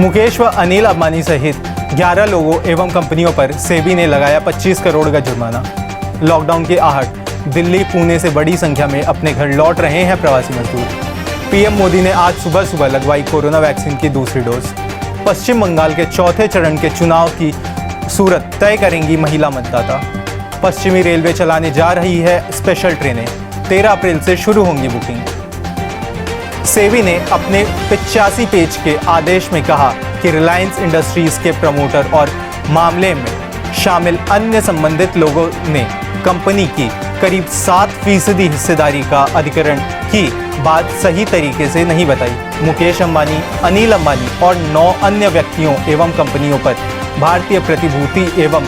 मुकेश व अनिल अंबानी सहित 11 लोगों एवं कंपनियों पर सेबी ने लगाया 25 करोड़ का जुर्माना। लॉकडाउन की आहट, दिल्ली पुणे से बड़ी संख्या में अपने घर लौट रहे हैं प्रवासी मजदूर। पीएम मोदी ने आज सुबह सुबह लगवाई कोरोना वैक्सीन की दूसरी डोज। पश्चिम बंगाल के चौथे चरण के चुनाव की सूरत तय करेंगी महिला मतदाता। पश्चिमी रेलवे चलाने जा रही है स्पेशल ट्रेनें, 13 अप्रैल से शुरू होंगी बुकिंग। सेबी ने अपने 85 पेज के आदेश में कहा कि रिलायंस इंडस्ट्रीज के प्रमोटर और मामले में शामिल अन्य संबंधित लोगों ने कंपनी की करीब 7% हिस्सेदारी का अधिग्रहण की बात सही तरीके से नहीं बताई। मुकेश अंबानी, अनिल अंबानी और 9 अन्य व्यक्तियों एवं कंपनियों पर भारतीय प्रतिभूति एवं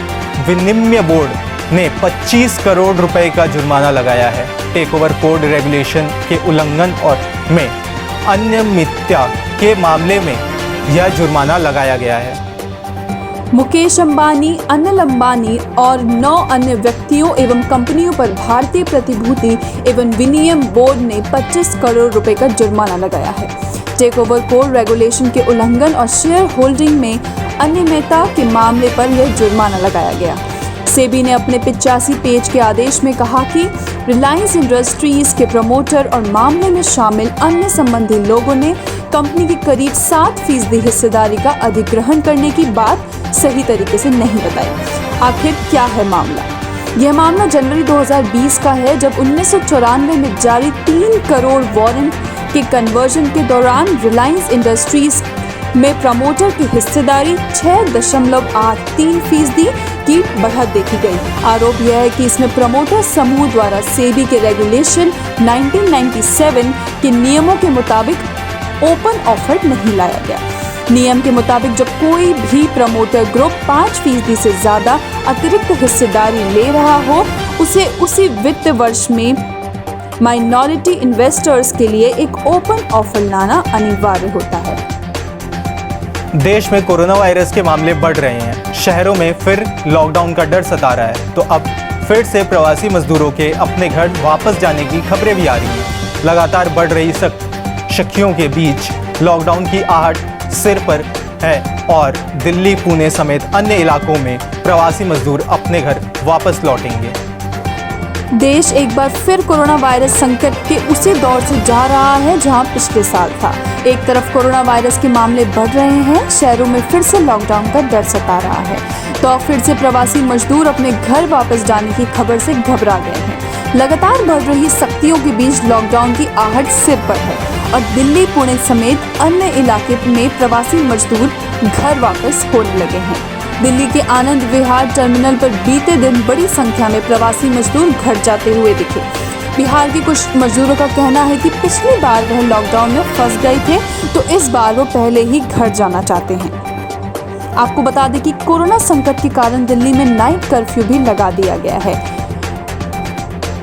विनिमय बोर्ड ने 25 करोड़ रुपए का जुर्माना लगाया है। टेक ओवर कोड रेगुलेशन के उल्लंघन और में अनियमितता के मामले में यह जुर्माना लगाया गया है। मुकेश अंबानी, अनिल अंबानी और 9 अन्य व्यक्तियों एवं कंपनियों पर भारतीय प्रतिभूति एवं विनिमय बोर्ड ने 25 करोड़ रुपए का जुर्माना लगाया है। टेक ओवर कोड रेगुलेशन के उल्लंघन और शेयर होल्डिंग में अनियमितता के मामले पर यह जुर्माना लगाया गया। सेबी ने अपने 85 पेज के आदेश में कहा कि रिलायंस इंडस्ट्रीज के प्रमोटर और मामले में शामिल अन्य संबंधी लोगों ने कंपनी की करीब 7% हिस्सेदारी का अधिग्रहण करने की बात सही तरीके से नहीं बताई। आखिर क्या है मामला? यह मामला जनवरी 2020 का है, जब 1994 में जारी 3 करोड़ वारंट के कन्वर्जन के दौरान रिलायंस इंडस्ट्रीज में प्रमोटर की हिस्सेदारी 6.83% की बढ़त देखी गई। आरोप यह है कि इसमें प्रमोटर समूह द्वारा सेबी के रेगुलेशन 1997 के नियमों के मुताबिक ओपन ऑफर नहीं लाया गया। नियम के मुताबिक जब कोई भी प्रमोटर ग्रुप 5% से ज्यादा अतिरिक्त हिस्सेदारी ले रहा हो, उसे उसी वित्त वर्ष में माइनॉरिटी इन्वेस्टर्स के लिए एक ओपन ऑफर लाना अनिवार्य होता है। देश में कोरोना वायरस के मामले बढ़ रहे हैं। शहरों में फिर लॉकडाउन का डर सता रहा है, तो अब फिर से प्रवासी मजदूरों के अपने घर वापस जाने की खबरें भी आ रही हैं। लगातार बढ़ रही शक्कियों के बीच लॉकडाउन की आहट सिर पर है और दिल्ली, पुणे समेत अन्य इलाकों में प्रवासी मजदूर अपने घर वापस लौटेंगे। देश एक बार फिर कोरोना वायरस संकट के उसी दौर से जा रहा है जहां पिछले साल था। एक तरफ कोरोना वायरस के मामले बढ़ रहे हैं, शहरों में फिर से लॉकडाउन का डर सता रहा है, तो अब फिर से प्रवासी मजदूर अपने घर वापस जाने की खबर से घबरा गए हैं। लगातार बढ़ रही सख्तियों के बीच लॉकडाउन की आहट सिर पर है और दिल्ली, पुणे समेत अन्य इलाके में प्रवासी मजदूर घर वापस होने लगे हैं। दिल्ली के आनंद विहार टर्मिनल पर बीते दिन बड़ी संख्या में प्रवासी मजदूर घर जाते हुए दिखे। बिहार के कुछ मजदूरों का कहना है कि पिछली बार वह लॉकडाउन में फंस गए थे, तो इस बार वो पहले ही घर जाना चाहते हैं। आपको बता दें कि कोरोना संकट के कारण दिल्ली में नाइट कर्फ्यू भी लगा दिया गया है।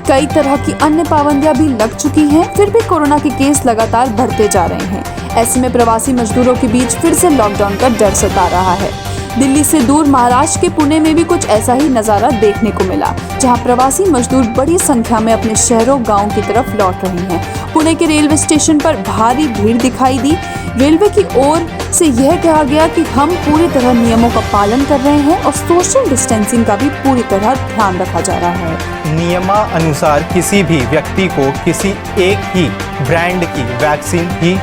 कई तरह की अन्य पाबंदियां भी लग चुकी हैं, फिर भी कोरोना के केस लगातार बढ़ते जा रहे हैं। ऐसे में प्रवासी मजदूरों के बीच फिर से लॉकडाउन का डर सता रहा है। दिल्ली से दूर महाराष्ट्र के पुणे में भी कुछ ऐसा ही नज़ारा देखने को मिला, जहां प्रवासी मजदूर बड़ी संख्या में अपने शहरों गांव की तरफ लौट रहे हैं। पुणे के रेलवे स्टेशन पर भारी भीड़ दिखाई दी। रेलवे की ओर से यह कहा गया कि हम पूरी तरह नियमों का पालन कर रहे हैं और सोशल डिस्टेंसिंग का भी पूरी तरह ध्यान रखा जा रहा है। नियमानुसार किसी भी व्यक्ति को किसी एक ही ब्रांड की वैक्सीन ही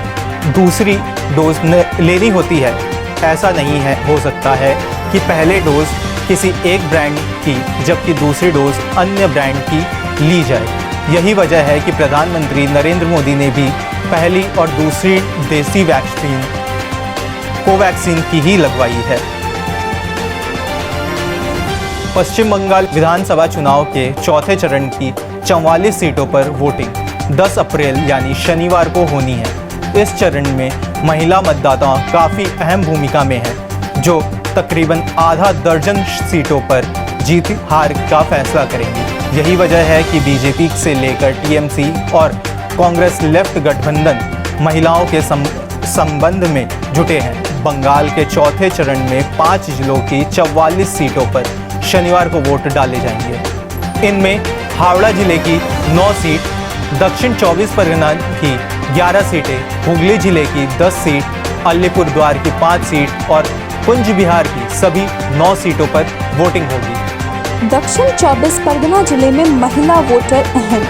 दूसरी डोज लेनी होती है। ऐसा नहीं हो सकता है कि पहले डोज किसी एक ब्रांड की जबकि दूसरी डोज अन्य ब्रांड की ली जाए। यही वजह है कि प्रधानमंत्री नरेंद्र मोदी ने भी पहली और दूसरी देसी वैक्सीन कोवैक्सीन की ही लगवाई है। पश्चिम बंगाल विधानसभा चुनाव के चौथे चरण की 44 सीटों पर वोटिंग 10 अप्रैल यानी शनिवार को होनी है। इस चरण में महिला मतदाता काफ़ी अहम भूमिका में हैं, जो तकरीबन आधा दर्जन सीटों पर जीत हार का फैसला करेंगी। यही वजह है कि बीजेपी से लेकर टीएमसी और कांग्रेस लेफ्ट गठबंधन महिलाओं के संबंध में जुटे हैं। बंगाल के चौथे चरण में 5 जिलों की 44 सीटों पर शनिवार को वोट डाले जाएंगे। इनमें हावड़ा जिले की 9 सीट, दक्षिण 24 परगना की 11 सीटें, हुगली जिले की 10 सीट, अलीपुरद्वार की 5 सीट और कुंज बिहार की सभी 9 सीटों पर वोटिंग होगी। दक्षिण 24 परगना जिले में महिला वोटर अहम।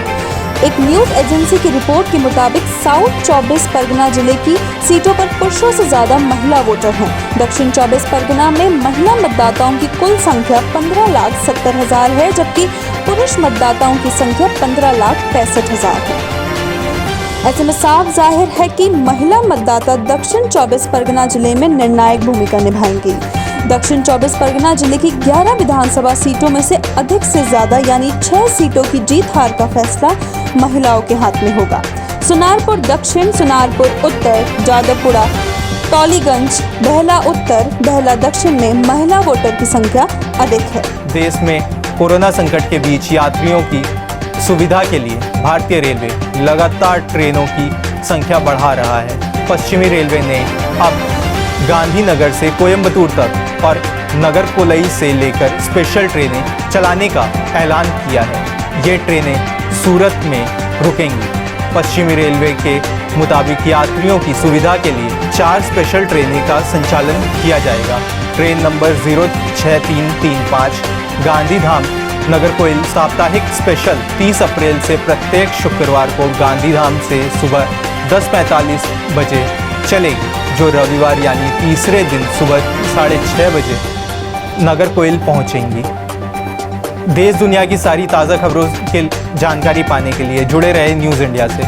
एक न्यूज एजेंसी की रिपोर्ट के मुताबिक साउथ 24 परगना जिले की सीटों पर पुरुषों से ज्यादा महिला वोटर हैं। दक्षिण 24 परगना में महिला मतदाताओं की कुल संख्या 15,70,000 है, जबकि पुरुष मतदाताओं की संख्या 15,65,000 है। ऐसे में साफ जाहिर है कि महिला मतदाता दक्षिण 24 परगना जिले में निर्णायक भूमिका निभाएंगी। दक्षिण 24 परगना जिले की 11 विधानसभा सीटों में से अधिक से ज्यादा यानी 6 सीटों की जीत हार का फैसला महिलाओं के हाथ में होगा। सुनारपुर दक्षिण, सुनारपुर उत्तर, जादवपुरा, टॉलीगंज, बहला उत्तर, बहला दक्षिण में महिला वोटर की संख्या अधिक है। देश में कोरोना संकट के बीच यात्रियों की सुविधा के लिए भारतीय रेलवे लगातार ट्रेनों की संख्या बढ़ा रहा है। पश्चिमी रेलवे ने अब गांधीनगर से कोयंबटूर तक और नगरकोलई से लेकर स्पेशल ट्रेनें चलाने का ऐलान किया है। ये ट्रेनें सूरत में रुकेंगी। पश्चिमी रेलवे के मुताबिक यात्रियों की सुविधा के लिए 4 स्पेशल ट्रेनें का संचालन किया जाएगा। ट्रेन नंबर 06335 गांधीधाम नगरकोइल साप्ताहिक स्पेशल 30 अप्रैल से प्रत्येक शुक्रवार को गांधीधाम से सुबह 10:45 बजे चलेगी, जो रविवार यानी तीसरे दिन सुबह 6:30 बजे नगरकोइल पहुंचेंगी। देश दुनिया की सारी ताज़ा खबरों की जानकारी पाने के लिए जुड़े रहे न्यूज़ इंडिया से।